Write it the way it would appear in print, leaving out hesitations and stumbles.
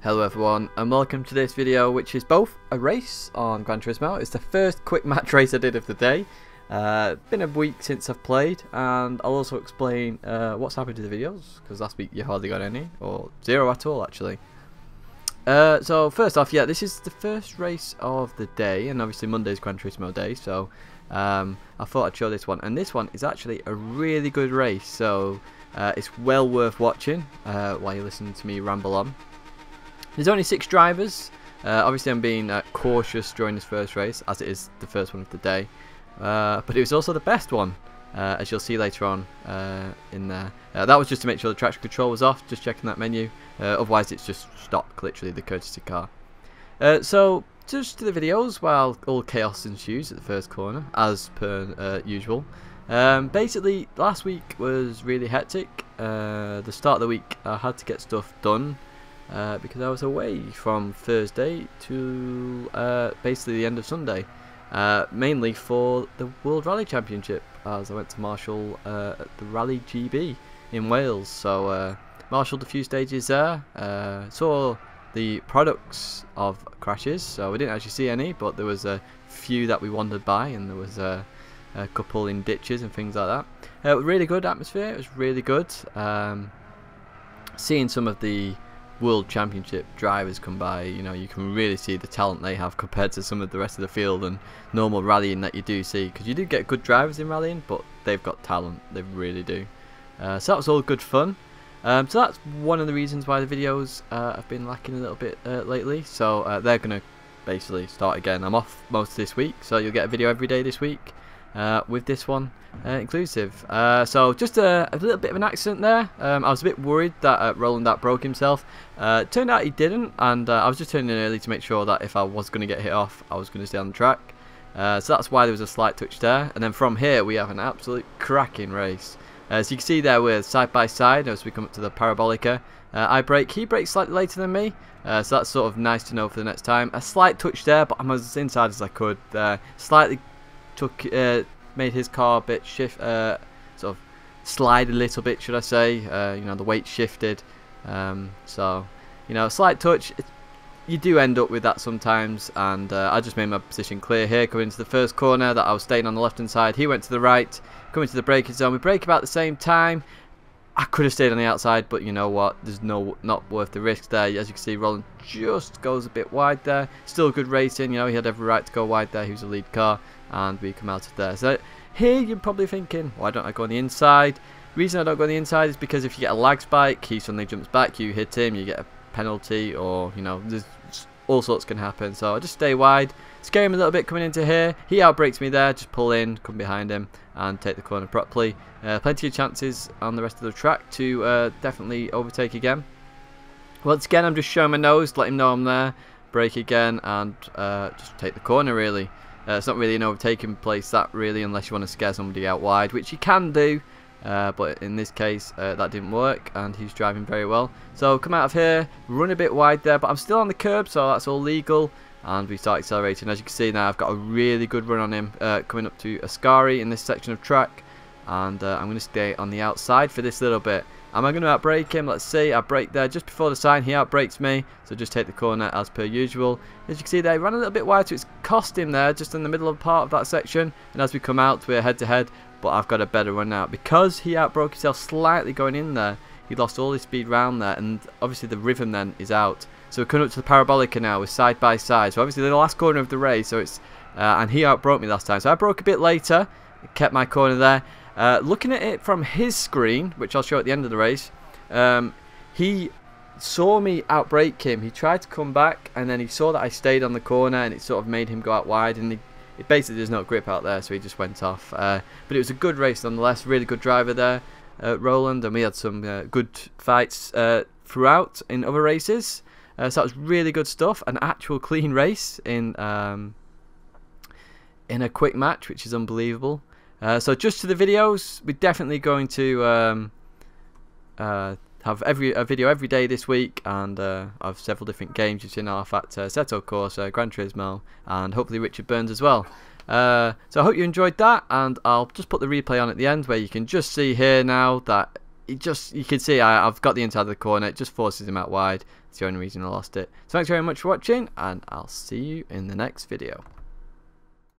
Hello everyone and welcome to this video, which is both a race on Gran Turismo. It's the first quick match race I did of the day. Been a week since I've played, and I'll also explain what's happened to the videos, because last week you hardly got any, or zero at all actually. So first off, yeah, this is the first race of the day, and obviously Monday's Gran Turismo day, so I thought I'd show this one, and this one is actually a really good race, so it's well worth watching while you listen to me ramble on. There's only 6 drivers. Obviously I'm being cautious during this first race, as it is the first one of the day, but it was also the best one, as you'll see later on in there. That was just to make sure the traction control was off, just checking that menu, otherwise it's just stock, literally the courtesy car. So just to the videos, while all chaos ensues at the first corner, as per usual. Basically last week was really hectic. The start of the week I had to get stuff done, because I was away from Thursday to basically the end of Sunday, mainly for the World Rally Championship, as I went to marshal at the Rally GB in Wales. So marshalled a few stages there, saw the products of crashes, so we didn't actually see any, but there was a few that we wandered by, and there was a couple in ditches and things like that. Really good atmosphere, it was really good. Seeing some of the World Championship drivers come by, you know, you can really see the talent they have compared to some of the rest of the field and normal rallying that you do see, because you do get good drivers in rallying, but they've got talent, they really do. So that was all good fun. So that's one of the reasons why the videos have been lacking a little bit lately, so they're going to basically start again. I'm off most of this week, so you'll get a video every day this week, with this one inclusive. So just a little bit of an accident there. I was a bit worried that Roland broke himself. Turned out he didn't, and I was just turning in early to make sure that if I was going to get hit off, I was going to stay on the track. So that's why there was a slight touch there, and then from here we have an absolute cracking race. So you can see there we're side by side as we come up to the Parabolica. I brake, he brakes slightly later than me, so that's sort of nice to know for the next time. A slight touch there, but I'm as inside as I could. Slightly took made his car a bit shift, sort of slide a little bit, should I say. You know, the weight shifted, so you know, a slight touch. You do end up with that sometimes, and I just made my position clear here coming into the first corner, that I was staying on the left hand side. He went to the right, coming to the braking zone. We brake about the same time. I could have stayed on the outside, but you know what, there's not worth the risk there. As you can see, Roland just goes a bit wide there. Still good racing, you know, he had every right to go wide there. He was a lead car, and we come out of there. So here you're probably thinking, why don't I go on the inside? The reason I don't go on the inside is because if you get a lag spike, he suddenly jumps back, you hit him, you get a penalty, or you know, there's all sorts can happen. So I just stay wide, scare him a little bit coming into here. He outbrakes me there, just pull in, come behind him, and take the corner properly. Plenty of chances on the rest of the track to definitely overtake again. Once again, I'm just showing my nose, let him know I'm there, brake again, and just take the corner really. It's not really an overtaking place that really, unless you want to scare somebody out wide, which you can do. But in this case that didn't work, and he's driving very well. So come out of here, run a bit wide there, but I'm still on the curb, so that's all legal, and we start accelerating. As you can see now, I've got a really good run on him coming up to Ascari in this section of track, and I'm going to stay on the outside for this little bit. Am I going to outbrake him? Let's see. I brake there just before the sign, he outbrakes me, so just take the corner as per usual. As you can see there, he ran a little bit wide, so it's cost him there just in the middle of part of that section, and as we come out we're head to head, but I've got a better run out because he outbroke himself slightly going in there. He lost all his speed round there, and obviously the rhythm then is out. So we're coming up to the Parabolica now, we're side by side, so obviously the last corner of the race, so it's and he outbroke me last time, so I broke a bit later, kept my corner there. Looking at it from his screen, which I'll show at the end of the race, he saw me outbrake him. He tried to come back, and then he saw that I stayed on the corner, and it sort of made him go out wide, and it basically there's no grip out there, so he just went off. But it was a good race nonetheless. Really good driver there, Roland, and we had some good fights throughout in other races. So that was really good stuff. An actual clean race in a quick match, which is unbelievable. So just to the videos, we're definitely going to have a video every day this week, and I have several different games. You've seen Arafat, Seto Corsa, Gran Turismo, and hopefully Richard Burns as well. So I hope you enjoyed that, and I'll just put the replay on at the end, where you can just see here now that you can see I've got the inside of the corner. It just forces him out wide. It's the only reason I lost it. So thanks very much for watching, and I'll see you in the next video.